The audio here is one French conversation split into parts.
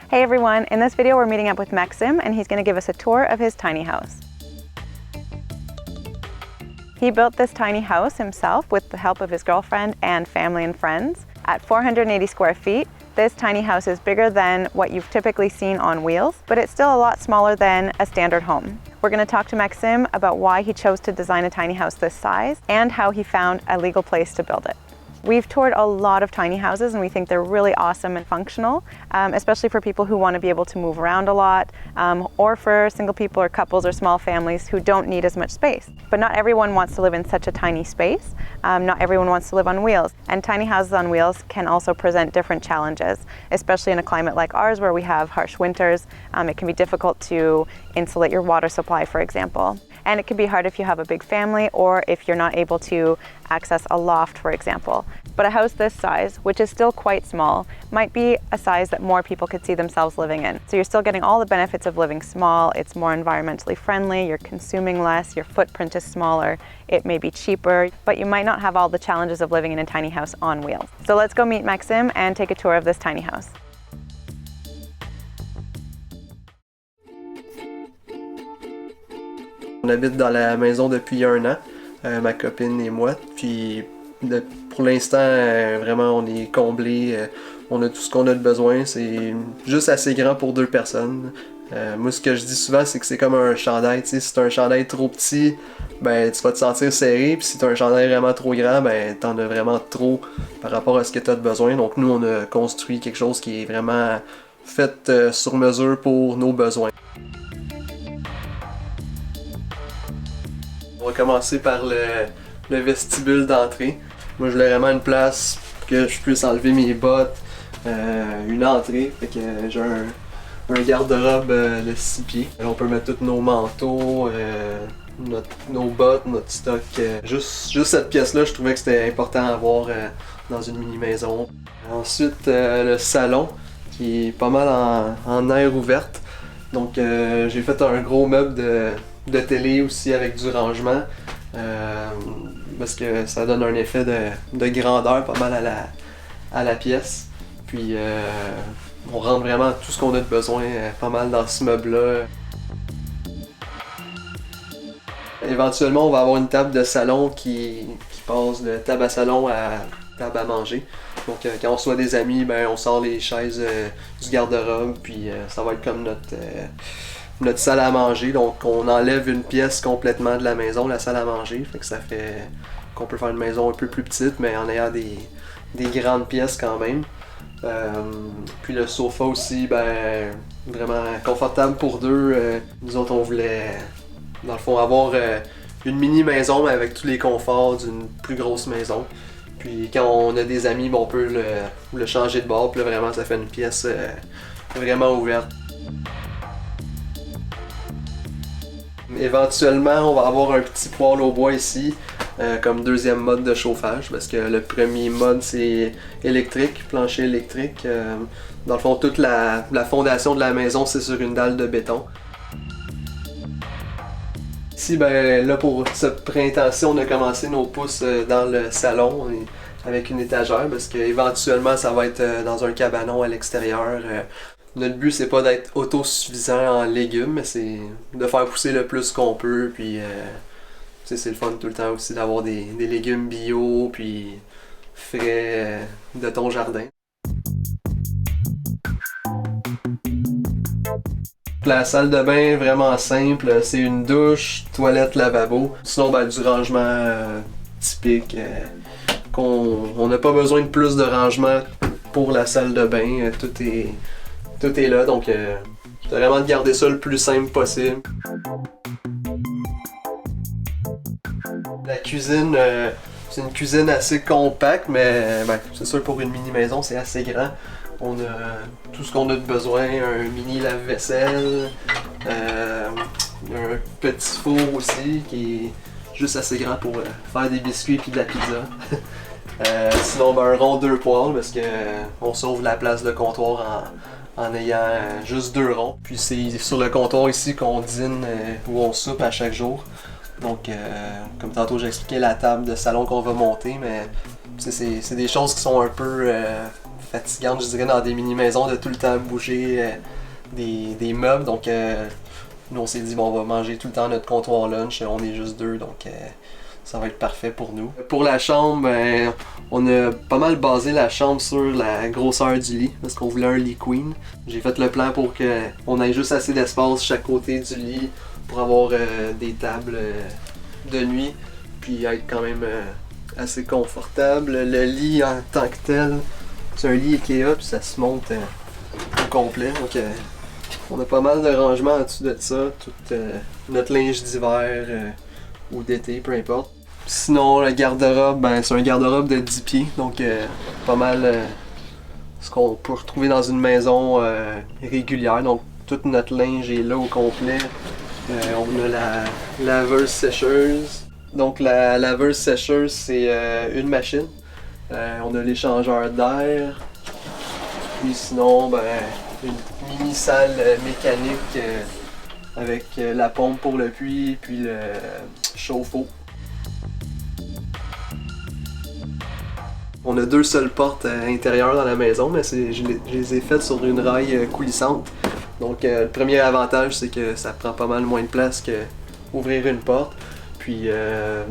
Hey everyone, in this video we're meeting up with Maxim and he's going to give us a tour of his tiny house. He built this tiny house himself with the help of his girlfriend and family and friends. At 480 square feet, this tiny house is bigger than what you've typically seen on wheels, but it's still a lot smaller than a standard home. We're going to talk to Maxim about why he chose to design a tiny house this size and how he found a legal place to build it. We've toured a lot of tiny houses and we think they're really awesome and functional, especially for people who want to be able to move around a lot, or for single people or couples or small families who don't need as much space. But not everyone wants to live in such a tiny space. Not everyone wants to live on wheels. And tiny houses on wheels can also present different challenges, especially in a climate like ours where we have harsh winters. It can be difficult to insulate your water supply, for example. And it can be hard if you have a big family or if you're not able to access a loft, for example. But a house this size, which is still quite small, might be a size that more people could see themselves living in. So you're still getting all the benefits of living small. It's more environmentally friendly, you're consuming less, your footprint is smaller, it may be cheaper, but you might not have all the challenges of living in a tiny house on wheels. So let's go meet Maxim and take a tour of this tiny house. On habite dans la maison depuis 1 an, ma copine et moi, puis pour l'instant, vraiment on est comblés, on a tout ce qu'on a de besoin, c'est juste assez grand pour 2 personnes. Moi ce que je dis souvent c'est que c'est comme un chandail, tu sais, si t'as un chandail trop petit, ben tu vas te sentir serré, puis si t'as un chandail vraiment trop grand, ben t'en as vraiment trop par rapport à ce que t'as de besoin. Donc nous on a construit quelque chose qui est vraiment fait sur mesure pour nos besoins. On va commencer par le vestibule d'entrée. Moi je voulais vraiment une place pour que je puisse enlever mes bottes, une entrée, fait que j'ai un garde-robe de 6 pieds. On peut mettre tous nos manteaux, nos bottes, notre stock. Juste cette pièce-là, je trouvais que c'était important à avoir dans une mini-maison. Ensuite, le salon, qui est pas mal en aire ouverte. Donc j'ai fait un gros meuble de télé aussi avec du rangement, parce que ça donne un effet de grandeur pas mal à la pièce. Puis on rentre vraiment tout ce qu'on a de besoin pas mal dans ce meuble-là. Éventuellement on va avoir une table de salon qui passe de table à salon à table à manger. Donc quand on reçoit des amis, ben on sort les chaises du garde-robe, puis ça va être comme notre salle à manger. Donc on enlève une pièce complètement de la maison, la salle à manger, fait que ça fait qu'on peut faire une maison un peu plus petite mais en ayant des grandes pièces quand même. Puis le sofa aussi, ben vraiment confortable pour 2. Nous autres on voulait dans le fond avoir une mini maison mais avec tous les conforts d'une plus grosse maison. Puis quand on a des amis, ben, on peut le changer de bord, puis là vraiment ça fait une pièce vraiment ouverte. Éventuellement, on va avoir un petit poêle au bois ici, comme 2e mode de chauffage, parce que le premier mode c'est électrique, plancher électrique. Dans le fond, toute la fondation de la maison c'est sur une dalle de béton. Ici, ben là pour ce printemps-ci, on a commencé nos pousses dans le salon avec une étagère, parce qu'éventuellement ça va être dans un cabanon à l'extérieur. Notre but c'est pas d'être autosuffisant en légumes, mais c'est de faire pousser le plus qu'on peut, puis c'est le fun tout le temps aussi d'avoir des légumes bio, puis frais de ton jardin. La salle de bain vraiment simple, c'est une douche, toilette, lavabo. Sinon ben, du rangement typique, on n'a pas besoin de plus de rangement pour la salle de bain, tout est là, donc c'est vraiment de garder ça le plus simple possible. La cuisine, c'est une cuisine assez compacte, mais ben, c'est sûr pour une mini-maison c'est assez grand. On a tout ce qu'on a de besoin, un mini lave-vaisselle, un petit four aussi qui est juste assez grand pour faire des biscuits et de la pizza. Sinon ben, un rond 2 poêles parce que on sauve la place de comptoir en ayant juste 2 ronds. Puis c'est sur le comptoir ici qu'on dîne ou on soupe à chaque jour. Donc comme tantôt j'ai expliqué la table de salon qu'on va monter, mais c'est des choses qui sont un peu fatigante, je dirais, dans des mini-maisons de tout le temps bouger des meubles. Donc, nous, on s'est dit, bon, on va manger tout le temps notre comptoir lunch. On est juste deux, donc ça va être parfait pour nous. Pour la chambre, ben, on a pas mal basé la chambre sur la grosseur du lit, parce qu'on voulait un lit queen. J'ai fait le plan pour qu'on ait juste assez d'espace chaque côté du lit pour avoir des tables de nuit, puis être quand même assez confortable. Le lit en tant que tel, c'est un lit Ikea, puis ça se monte au complet. Donc, on a pas mal de rangements en dessous de ça, tout notre linge d'hiver ou d'été, peu importe. Sinon, le garde-robe, ben, c'est un garde-robe de 10 pieds, donc pas mal ce qu'on peut retrouver dans une maison régulière. Donc, tout notre linge est là au complet. On a la laveuse sécheuse. Donc, la laveuse sécheuse, c'est une machine. On a l'échangeur d'air. Puis sinon, ben, une mini salle mécanique avec la pompe pour le puits, puis le chauffe-eau. On a 2 seules portes intérieures dans la maison, mais je les ai faites sur une rail coulissante. Donc le premier avantage, c'est que ça prend pas mal moins de place qu'ouvrir une porte. Puis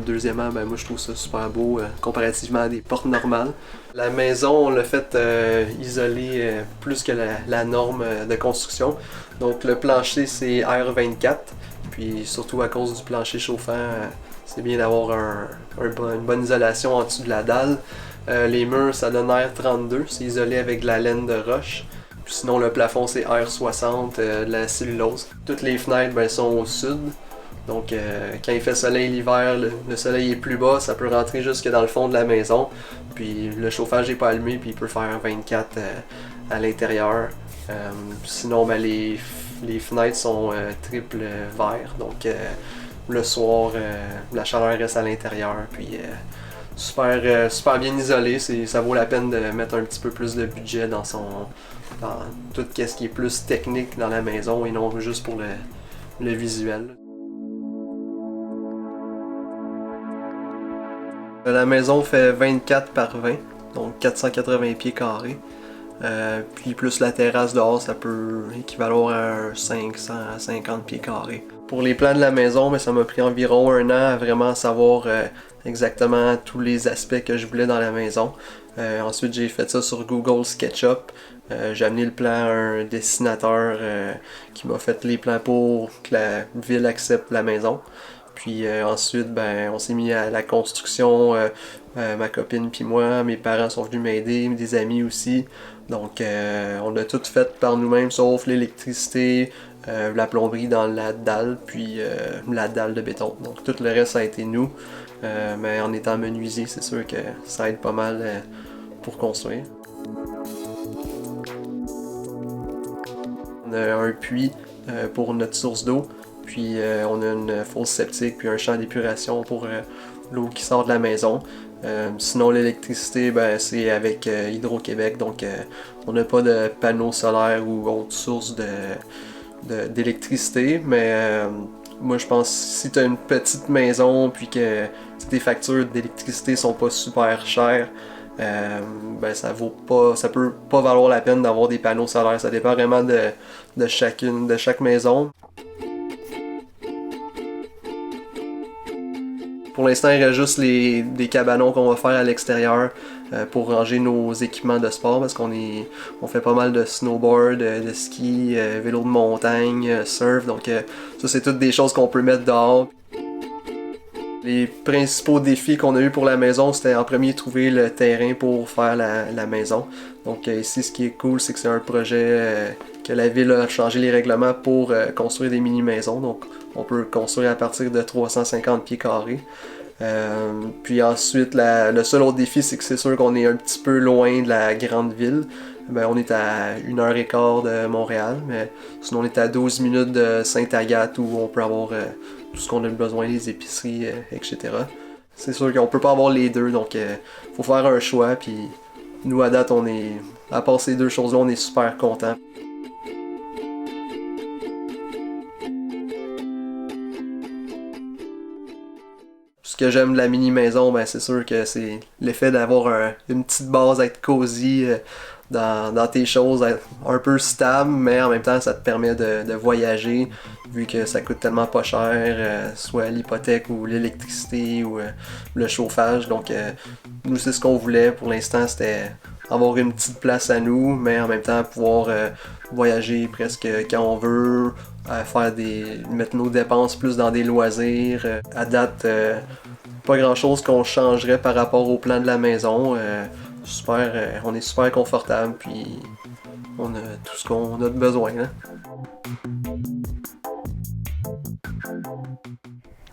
deuxièmement, ben, moi je trouve ça super beau comparativement à des portes normales. La maison, on l'a faite isolée plus que la norme de construction. Donc le plancher c'est R24, puis surtout à cause du plancher chauffant, c'est bien d'avoir une bonne isolation en dessous de la dalle. Les murs ça donne R32, c'est isolé avec de la laine de roche. Puis sinon le plafond c'est R60, de la cellulose. Toutes les fenêtres ben, sont au sud. Donc quand il fait soleil l'hiver, le soleil est plus bas, ça peut rentrer jusque dans le fond de la maison. Puis le chauffage n'est pas allumé, puis il peut faire 24 à l'intérieur. Sinon ben, les fenêtres sont triple verre, donc le soir la chaleur reste à l'intérieur. Puis super bien isolé, ça vaut la peine de mettre un petit peu plus de budget dans tout ce qui est plus technique dans la maison et non juste pour le visuel. La maison fait 24 par 20, donc 480 pieds carrés. Puis plus la terrasse dehors, ça peut équivaloir à 550 pieds carrés. Pour les plans de la maison, mais ça m'a pris environ 1 an à vraiment savoir exactement tous les aspects que je voulais dans la maison. Ensuite, j'ai fait ça sur Google SketchUp. J'ai amené le plan à un dessinateur qui m'a fait les plans pour que la ville accepte la maison. Puis ensuite, ben, on s'est mis à la construction, ma copine puis moi, mes parents sont venus m'aider, des amis aussi. Donc on a tout fait par nous-mêmes, sauf l'électricité, la plomberie dans la dalle, puis la dalle de béton. Donc tout le reste ça a été nous, mais en étant menuisier, c'est sûr que ça aide pas mal pour construire. On a un puits pour notre source d'eau. Puis on a une fosse septique, puis un champ d'épuration pour l'eau qui sort de la maison. Sinon l'électricité, ben, c'est avec Hydro-Québec, donc on n'a pas de panneaux solaires ou autre source d'électricité. Mais moi je pense que si tu as une petite maison puis que tes factures d'électricité sont pas super chères, ben ça peut pas valoir la peine d'avoir des panneaux solaires. Ça dépend vraiment de chaque maison. Pour l'instant, il reste juste des cabanons qu'on va faire à l'extérieur pour ranger nos équipements de sport parce qu'on fait pas mal de snowboard, de ski, vélo de montagne, surf. Donc ça, c'est toutes des choses qu'on peut mettre dehors. Les principaux défis qu'on a eu pour la maison, c'était en premier trouver le terrain pour faire la maison. Donc ici, ce qui est cool, c'est que c'est un projet que la ville a changé les règlements pour construire des mini-maisons. Donc on peut construire à partir de 350 pieds carrés. Puis ensuite, le seul autre défi, c'est que c'est sûr qu'on est un petit peu loin de la grande ville. Ben, on est à 1h15 de Montréal, mais sinon on est à 12 minutes de Sainte-Agathe où on peut avoir tout ce qu'on a besoin, les épiceries, etc. C'est sûr qu'on peut pas avoir les deux, donc faut faire un choix. Puis nous, à date, à part ces deux choses-là, on est super contents. ce que j'aime de la mini-maison, ben c'est sûr que c'est l'effet d'avoir une petite base, être cosy dans tes choses, être un peu stable, mais en même temps ça te permet de voyager, vu que ça coûte tellement pas cher, soit l'hypothèque ou l'électricité ou le chauffage. Donc nous c'est ce qu'on voulait pour l'instant, c'était avoir une petite place à nous, mais en même temps pouvoir voyager presque quand on veut, mettre nos dépenses plus dans des loisirs. À date, pas grand chose qu'on changerait par rapport au plan de la maison. On est super confortable, puis on a tout ce qu'on a de besoin. Là.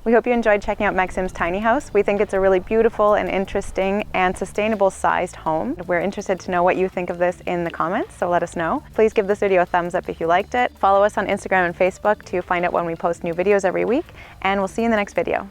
We hope you enjoyed checking out Maxim's tiny house. We think it's a really beautiful and interesting and sustainable sized home. We're interested to know what you think of this in the comments, so let us know. Please give this video a thumbs up if you liked it. Follow us on Instagram and Facebook to find out when we post new videos every week, and we'll see you in the next video.